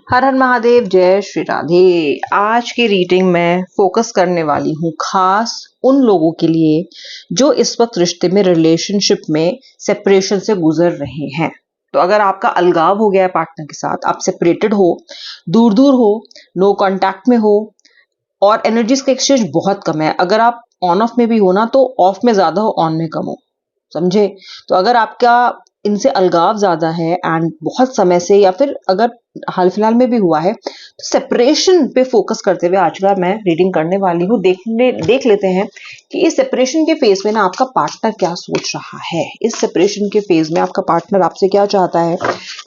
हर हर महादेव, जय श्री राधे। आज की रीडिंग में फोकस करने वाली हूँ खास उन लोगों के लिए जो इस वक्त रिश्ते में, रिलेशनशिप में सेपरेशन से गुजर रहे हैं। तो अगर आपका अलगाव हो गया है पार्टनर के साथ, आप सेपरेटेड हो, दूर दूर हो, नो कांटेक्ट में हो और एनर्जीज का एक्सचेंज बहुत कम है। अगर आप ऑन ऑफ में भी हो ना, तो ऑफ में ज्यादा हो, ऑन में कम हो, समझे। तो अगर आपका इनसे अलगाव ज्यादा है एंड बहुत समय से, या फिर अगर हाल फिलहाल में भी हुआ है, तो सेपरेशन पे फोकस करते हुए आज का मैं रीडिंग करने वाली हूँ। देख लेते हैं कि इस सेपरेशन के फेज में ना आपका पार्टनर क्या सोच रहा है। इस सेपरेशन के फेज में आपका पार्टनर आपसे क्या चाहता है,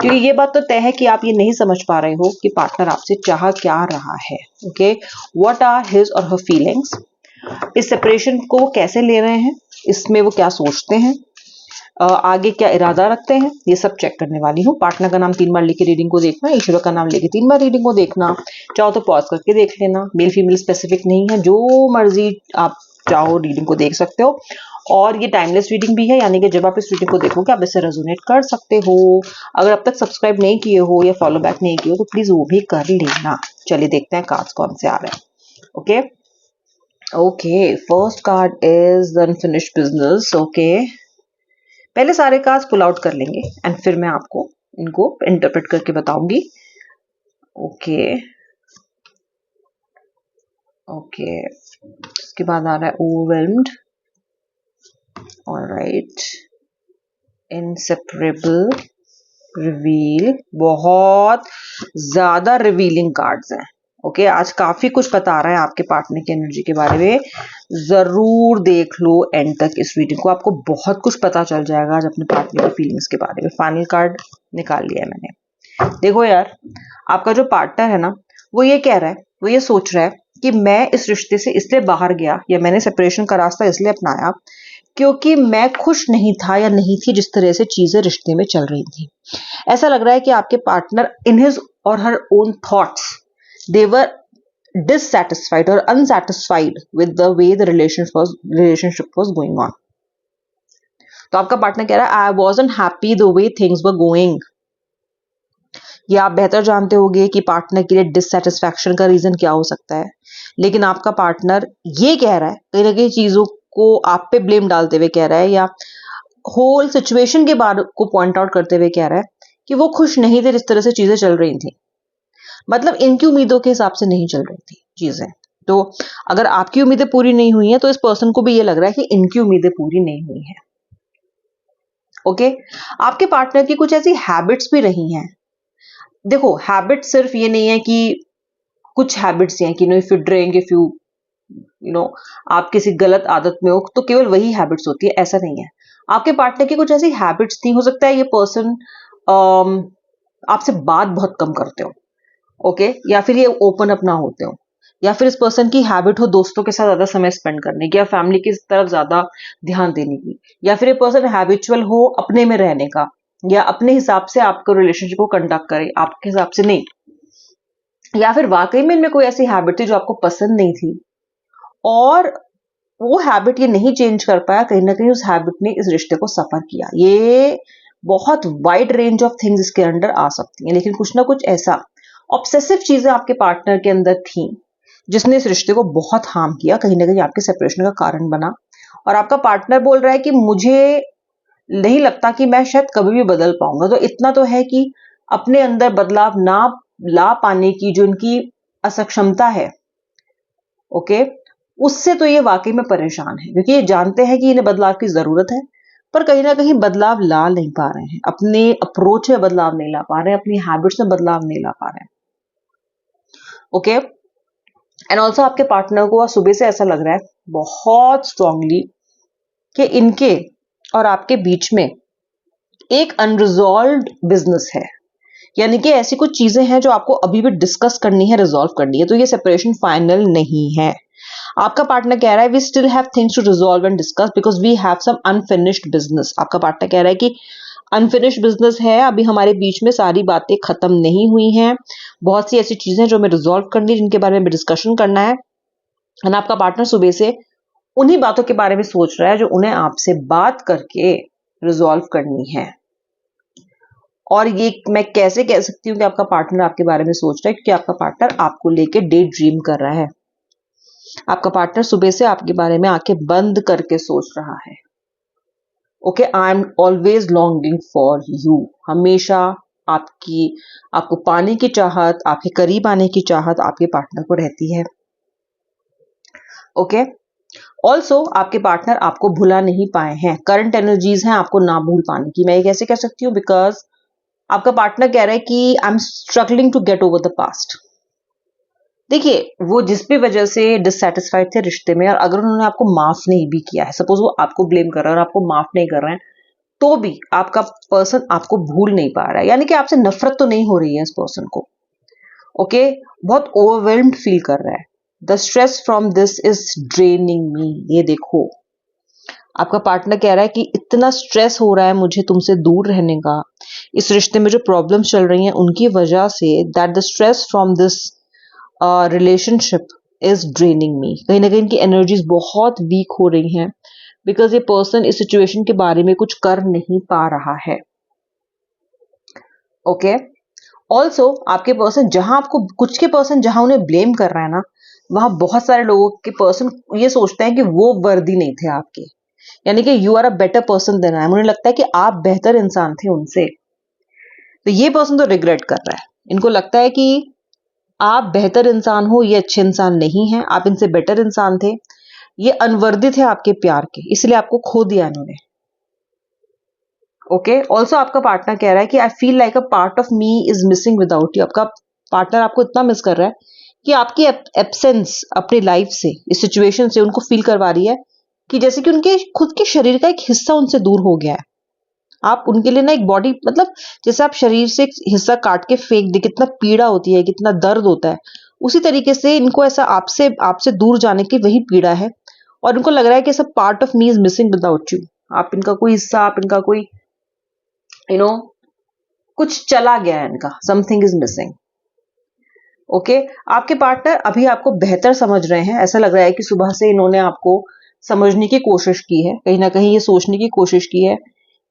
क्योंकि ये बात तो तय है कि आप ये नहीं समझ पा रहे हो कि पार्टनर आपसे चाह क्या रहा है। ओके, व्हाट आर हिज और हर फीलिंग्स, इस सेपरेशन को वो कैसे ले रहे हैं, इसमें वो क्या सोचते हैं, आगे क्या इरादा रखते हैं, ये सब चेक करने वाली हूँ। पार्टनर का नाम 3 बार लेके रीडिंग को देखना, ईश्वर का नाम लेके 3 बार रीडिंग को देखना। चाहो तो पॉज करके देख लेना, मेल फीमेल स्पेसिफिक नहीं है, जो मर्जी आप चाहो रीडिंग को देख सकते हो। और ये टाइमलेस रीडिंग भी है, यानी कि जब आप इस रीडिंग को देखोगे आप इससे रेजोनेट कर सकते हो। अगर अब तक सब्सक्राइब नहीं किए हो या फॉलो बैक नहीं किए हो तो प्लीज वो भी कर लेना। चलिए देखते हैं कार्ड्स कौन से आ रहे हैं। Okay okay, first card is unfinished business. Okay, पहले सारे कार्ड्स पुल आउट कर लेंगे एंड फिर मैं आपको इनको इंटरप्रेट करके बताऊंगी। ओके ओके, इसके बाद आ रहा है ओवरवेल्म्ड, ऑलराइट, इनसेपरेबल, रिवील। बहुत ज्यादा रिवीलिंग कार्ड्स हैं। ओके, आज काफी कुछ बता रहा है आपके पार्टनर की एनर्जी के बारे में। जरूर देख लो एंड तक इस रीडिंग को, आपको बहुत कुछ पता चल जाएगा आज अपने पार्टनर की फीलिंग्स के बारे में। फाइनल कार्ड निकाल लिया है मैंने। देखो यार, आपका जो पार्टनर है ना, वो ये कह रहा है, वो ये सोच रहा है कि मैं इस रिश्ते से इसलिए बाहर गया, या मैंने सेपरेशन का रास्ता इसलिए अपनाया क्योंकि मैं खुश नहीं था या नहीं थी जिस तरह से चीजें रिश्ते में चल रही थी। ऐसा लग रहा है कि आपके पार्टनर इन हिज और her own thoughts, they were dissatisfied or unsatisfied with the way the relationship was going on. तो आपका पार्टनर कह रहा है आई wasn't happy the way things were going. ये आप बेहतर जानते होंगे कि पार्टनर के लिए डिससेटिस्फैक्शन का रीजन क्या हो सकता है, लेकिन आपका पार्टनर ये कह रहा है, कहीं ना कहीं चीजों को आप पे ब्लेम डालते हुए कह रहा है, या होल सिचुएशन के बारे को पॉइंट आउट करते हुए कह रहा है कि वो खुश नहीं थे जिस तरह से चीजें चल रही थी। मतलब इनकी उम्मीदों के हिसाब से नहीं चल रही थी चीजें। तो अगर आपकी उम्मीदें पूरी नहीं हुई हैं तो इस पर्सन को भी ये लग रहा है कि इनकी उम्मीदें पूरी नहीं हुई हैं। ओके, आपके पार्टनर की कुछ ऐसी हैबिट्स भी रही हैं। देखो, हैबिट सिर्फ ये नहीं है कि कुछ हैबिट्स हैं कि know if you drink, if you know आप किसी गलत आदत में हो तो केवल वही हैबिट्स होती है, ऐसा नहीं है। आपके पार्टनर की कुछ ऐसी हैबिट्स थी, हो सकता है ये पर्सन आपसे बात बहुत कम करते हो, ओके, या फिर ये ओपन अप ना होते हो, या फिर इस पर्सन की हैबिट हो दोस्तों के साथ ज्यादा समय स्पेंड करने की या फैमिली की तरफ ज्यादा ध्यान देने की, या फिर ये पर्सन हैबिचुअल हो अपने में रहने का, या अपने हिसाब से आपको रिलेशनशिप को कंडक्ट करे, आपके हिसाब से नहीं, या फिर वाकई में इनमें कोई ऐसी हैबिट थी जो आपको पसंद नहीं थी और वो हैबिट ये नहीं चेंज कर पाया। कहीं ना कहीं उस हैबिट ने इस रिश्ते को सफर किया। ये बहुत वाइड रेंज ऑफ थिंग्स इसके अंडर आ सकती हैं, लेकिन कुछ ना कुछ ऐसा ऑब्सेसिव चीजें आपके पार्टनर के अंदर थी जिसने इस रिश्ते को बहुत हार्म किया, कहीं ना कहीं आपके सेपरेशन का कारण बना। और आपका पार्टनर बोल रहा है कि मुझे नहीं लगता कि मैं शायद कभी भी बदल पाऊंगा। तो इतना तो है कि अपने अंदर बदलाव ना ला पाने की जो इनकी असक्षमता है, ओके, उससे तो ये वाकई में परेशान है, क्योंकि ये जानते हैं कि इन्हें बदलाव की जरूरत है, पर कहीं ना कहीं बदलाव ला नहीं पा रहे हैं, अपने अप्रोच में बदलाव नहीं ला पा रहे हैं, अपनी हैबिट्स में बदलाव नहीं ला पा रहे हैं। ओके, एंड ऑल्सो आपके पार्टनर को सुबह से ऐसा लग रहा है बहुत स्ट्रांगली कि इनके और आपके बीच में एक अनरिजॉल्व्ड बिजनेस है, यानी कि ऐसी कुछ चीजें हैं जो आपको अभी भी डिस्कस करनी है, रिजॉल्व करनी है। तो ये सेपरेशन फाइनल नहीं है। आपका पार्टनर कह रहा है we still have things to resolve and discuss because we have some unfinished business. आपका पार्टनर कह रहा है कि अनफिनिश्ड बिजनेस है, अभी हमारे बीच में सारी बातें खत्म नहीं हुई हैं, बहुत सी ऐसी चीजें जो हमें रिजॉल्व करनी है, जिनके बारे में डिस्कशन करना है। और आपका पार्टनर सुबह से उन्हीं बातों के बारे में सोच रहा है जो उन्हें आपसे बात करके रिजॉल्व करनी है। और ये मैं कैसे कह सकती हूँ कि आपका पार्टनर आपके बारे में सोच रहा है, क्योंकि आपका पार्टनर आपको लेके डे ड्रीम कर रहा है। आपका पार्टनर सुबह से आपके बारे में आंखें बंद करके सोच रहा है। Okay, I am always longing for you. हमेशा आपको पाने की चाहत, आपके करीब आने की चाहत आपके पार्टनर को रहती है। ओके, ऑल्सो आपके पार्टनर आपको भुला नहीं पाए हैं। करंट एनर्जीज हैं आपको ना भूल पाने की। मैं ये कैसे कह सकती हूँ? बिकॉज आपका पार्टनर कह रहा है कि I am struggling to get over the past. देखिए, वो जिस भी वजह से डिससेटिस्फाइड थे रिश्ते में, और अगर उन्होंने आपको माफ नहीं भी किया है, सपोज वो आपको ब्लेम कर रहा है और आपको माफ नहीं कर रहे हैं, तो भी आपका पर्सन आपको भूल नहीं पा रहा है, यानी कि आपसे नफरत तो नहीं हो रही है इस पर्सन को। ओके, बहुत ओवरवेल्म्ड फील कर रहा है। The stress from this is draining me. ये देखो, आपका पार्टनर कह रहा है कि इतना स्ट्रेस हो रहा है मुझे तुमसे दूर रहने का, इस रिश्ते में जो प्रॉब्लम्स चल रही हैं उनकी वजह से, that the stress from this relationship is draining me. कहीं ना कहीं इनकी एनर्जीज बहुत वीक हो रही हैं, बिकॉज ये पर्सन इस सिचुएशन के बारे में कुछ कर नहीं पा रहा है। ओके, ऑल्सो आपके पर्सन जहां आपको, कुछ के पर्सन जहां उन्हें ब्लेम कर रहा है ना, वहां बहुत सारे लोगों के पर्सन ये सोचते हैं कि वो वर्दी नहीं थे आपके, यानी कि you are a better person than I am. उन्हें लगता है कि आप बेहतर इंसान थे उनसे। तो ये पर्सन तो रिग्रेट कर रहा है। इनको लगता है कि आप बेहतर इंसान हो, ये अच्छे इंसान नहीं है, आप इनसे बेटर इंसान थे, ये अनवर्दी थे आपके प्यार के, इसलिए आपको खो दिया इन्होंने। ओके, ऑल्सो आपका पार्टनर कह रहा है कि I feel like a part of me is missing without you. आपका पार्टनर आपको इतना मिस कर रहा है कि आपकी एब्सेंस अपनी लाइफ से, इस सिचुएशन से उनको फील करवा रही है कि जैसे कि उनके खुद के शरीर का एक हिस्सा उनसे दूर हो गया है। आप उनके लिए ना एक बॉडी, मतलब जैसे आप शरीर से एक हिस्सा काट के फेंक दे, कितना पीड़ा होती है, कितना दर्द होता है, उसी तरीके से इनको ऐसा आपसे आपसे दूर जाने की वही पीड़ा है। और इनको लग रहा है कि सब part of me is missing without you. आप इनका कोई हिस्सा, आप इनका कोई यू नो कुछ चला गया है इनका, समथिंग इज मिसिंग। ओके, आपके पार्टनर अभी आपको बेहतर समझ रहे हैं। ऐसा लग रहा है कि सुबह से इन्होंने आपको समझने की कोशिश की है, कहीं ना कहीं ये सोचने की कोशिश की है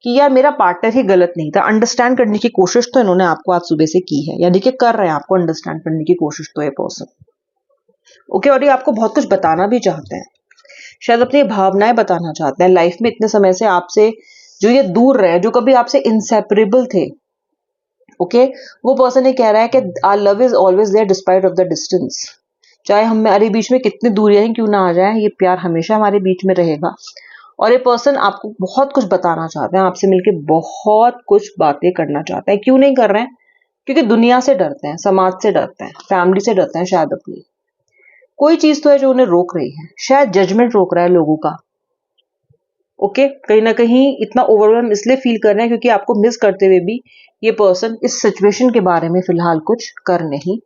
कि यार मेरा पार्टनर ही गलत नहीं था। अंडरस्टैंड करने की कोशिश तो इन्होंने आपको आज सुबह से की है, यानी कि कर रहे हैं आपको अंडरस्टैंड करने की कोशिश तो ये पर्सन। ओके, और ये आपको बहुत कुछ बताना भी चाहते हैं, शायद अपनी भावनाएं बताना चाहते हैं। लाइफ में इतने समय से आपसे जो ये दूर रहे, जो कभी आपसे इंसेपरेबल थे, ओके, वो पर्सन ये कह रहा है कि our love is always there despite of the distance. चाहे हमारे बीच में कितनी दूरियां क्यों ना आ जाए, ये प्यार हमेशा हमारे बीच में रहेगा। और ये पर्सन आपको बहुत कुछ बताना चाहते हैं, आपसे मिलके बहुत कुछ बातें करना चाहते हैं। क्यों नहीं कर रहे हैं? क्योंकि दुनिया से डरते हैं, समाज से डरते हैं, फैमिली से डरते हैं, शायद अपनी कोई चीज तो है जो उन्हें रोक रही है, शायद जजमेंट रोक रहा है लोगों का। ओके, कहीं ना कहीं इतना ओवरवेलम इसलिए फील कर रहे हैं क्योंकि आपको मिस करते हुए भी ये पर्सन इस सिचुएशन के बारे में फिलहाल कुछ कर नहीं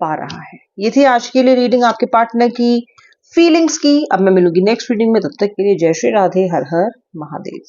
पा रहा है। ये थी आज के लिए रीडिंग आपके पार्टनर की फीलिंग्स की। अब मैं मिलूंगी नेक्स्ट रीडिंग में, तब तक के लिए जय श्री राधे, हर हर महादेव।